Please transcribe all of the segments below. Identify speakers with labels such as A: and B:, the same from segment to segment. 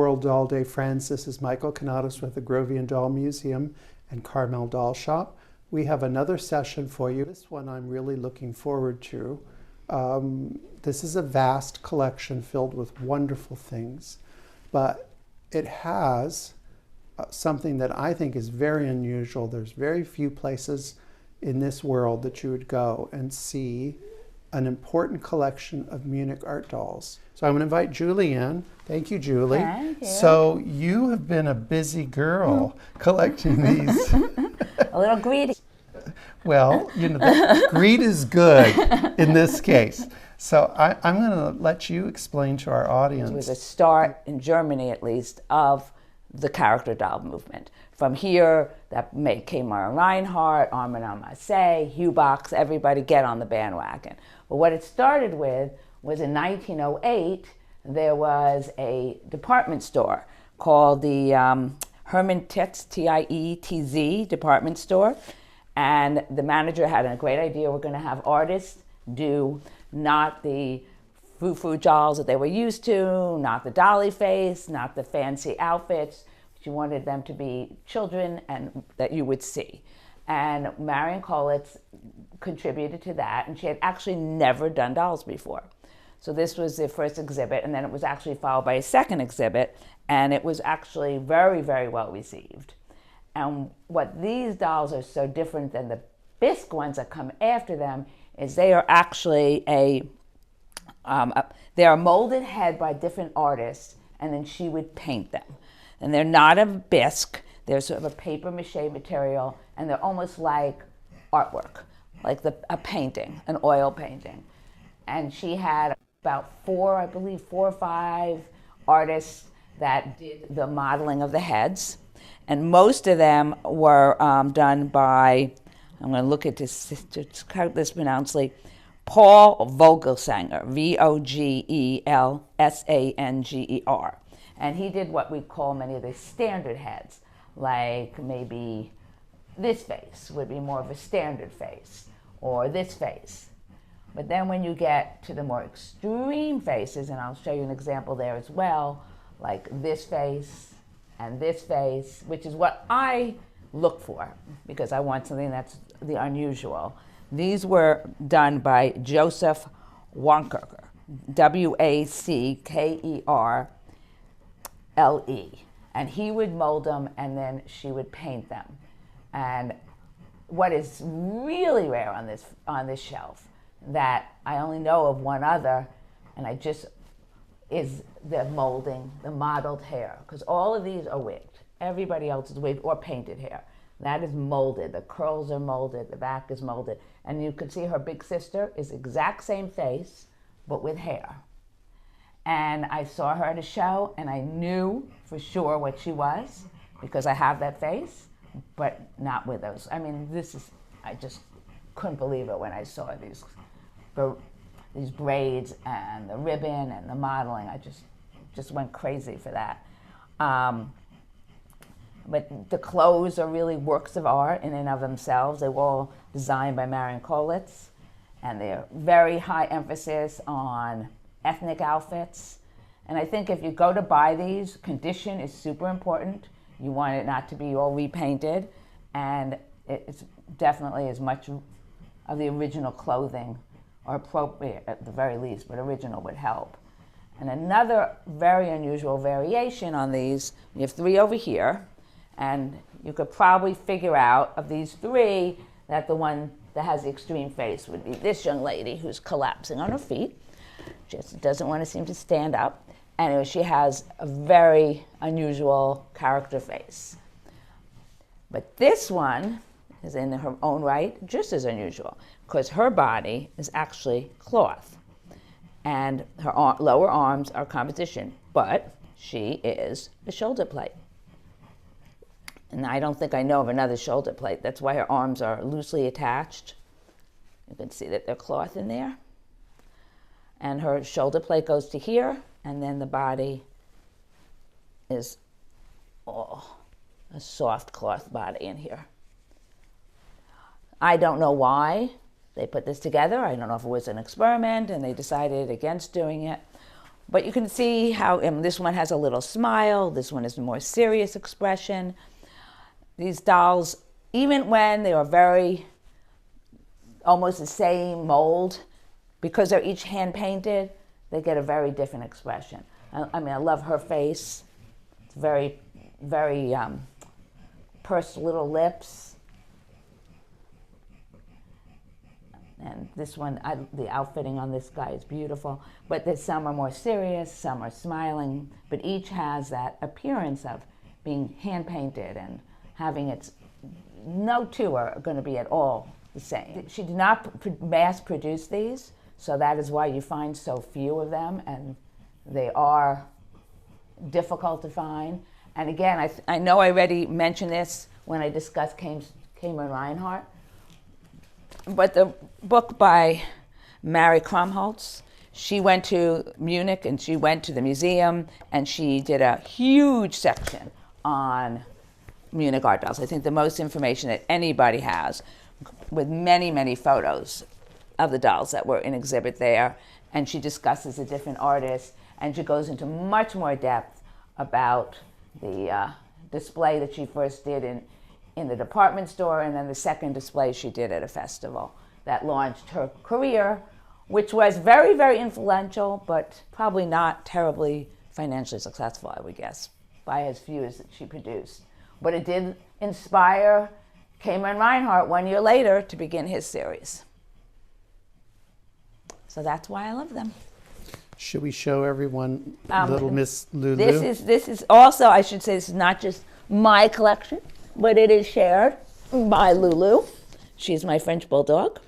A: World Doll Day friends. This is Michael Kanatos with the Grovian Doll Museum and Carmel Doll Shop. We have another session for you. This one I'm really looking forward to. This is a vast collection filled with wonderful things, but it has something that I think is very unusual. There's very few places in this world that you would go and see an important collection of Munich art dolls. So I'm going to invite Julie in. Thank you, Julie.
B: Thank you.
A: So you have been a busy girl collecting these.
B: A little greedy.
A: Well, you know, greed is good in this case. So I'm going to let you explain to our audience.
B: It was a start, in Germany at least, of the character doll movement. From here, that came Reinhardt, Armin Marseille, Hubox, everybody get on the bandwagon. But what it started with was in 1908, there was a department store called the Hermann Tietz, Tietz department store. And the manager had a great idea. We're going to have artists do not the foo-foo dolls that they were used to, not the dolly face, not the fancy outfits. She wanted them to be children and that you would see. And Marion Kaulitz contributed to that, and she had actually never done dolls before. So this was the first exhibit, and then it was actually followed by a second exhibit, and it was actually very, very well received. And what these dolls are so different than the bisque ones that come after them is they are actually they are molded head by different artists, and then she would paint them. And they're not a bisque, they're sort of a paper mache material, and they're almost like artwork, like a painting, an oil painting. And she had about four or five artists that did the modeling of the heads. And most of them were done by, I'm going to look at this to count this pronouncedly, Paul Vogelsanger, Vogelsanger. And he did what we call many of the standard heads, like maybe this face would be more of a standard face, or this face. But then when you get to the more extreme faces, and I'll show you an example there as well, like this face and this face, which is what I look for, because I want something that's the unusual. These were done by Joseph Wankerle, Wackerle. And he would mold them, and then she would paint them. And what is really rare on this shelf that I only know of one other, and is the molding, the modeled hair, because all of these are wigged. Everybody else is wigged or painted hair. That is molded. The curls are molded. The back is molded. And you can see her big sister is exact same face, but with hair. And I saw her at a show, and I knew for sure what she was, because I have that face, but not with those. I mean, I just couldn't believe it when I saw these braids and the ribbon and the modeling. I just went crazy for that. But the clothes are really works of art in and of themselves. They were all designed by Marion Kaulitz, and they're very high emphasis on ethnic outfits. And I think if you go to buy these, condition is super important. You want it not to be all repainted, and it's definitely as much of the original clothing, or appropriate at the very least, but original would help. And another very unusual variation on these, we have three over here, and you could probably figure out of these three that the one that has the extreme face would be this young lady who's collapsing on her feet, just doesn't want to seem to stand up. Anyway, she has a very unusual character face. But this one is in her own right just as unusual, because her body is actually cloth, and her lower arms are composition, but she is a shoulder plate. And I don't think I know of another shoulder plate. That's why her arms are loosely attached. You can see that they're cloth in there. And her shoulder plate goes to here, and then the body is a soft cloth body in here. I don't know why they put this together. I don't know if it was an experiment and they decided against doing it, But you can see how this one has a little smile, this one is a more serious expression. These dolls, even when they are very, almost the same mold, because they're each hand painted, they get a very different expression. I mean, I love her face. It's very, very pursed little lips. And this one, the outfitting on this guy is beautiful. But some are more serious, some are smiling, but each has that appearance of being hand-painted and having its, no two are going to be at all the same. She did not mass produce these, so that is why you find so few of them, and they are difficult to find. And again, I know I already mentioned this when I discussed Kamar Reinhardt, but the book by Mary Krumholtz, she went to Munich and she went to the museum and she did a huge section on Munich art dolls. I think the most information that anybody has, with many, many photos of the dolls that were in exhibit there. And she discusses the different artists, and she goes into much more depth about the display that she first did in the department store, and then the second display she did at a festival that launched her career, which was very, very influential, but probably not terribly financially successful, I would guess, by as few as she produced. But it did inspire Kamar Reinhardt 1 year later to begin his series. So that's why I love them.
A: Should we show everyone little Miss Lulu?
B: This is also, I should say, this is not just my collection, but it is shared by Lulu. She's my French bulldog.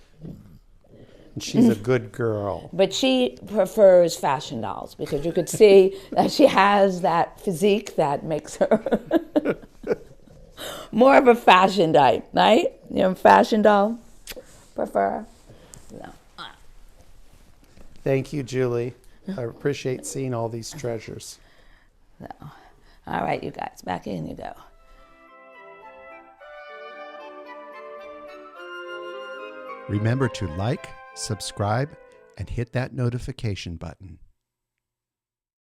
A: She's a good girl.
B: But she prefers fashion dolls because you could see that she has that physique that makes her more of a fashion type, right? You know, fashion doll prefer. No.
A: Thank you, Julie. I appreciate seeing all these treasures.
B: So, all right, you guys, back in you go.
C: Remember to like, subscribe, and hit that notification button.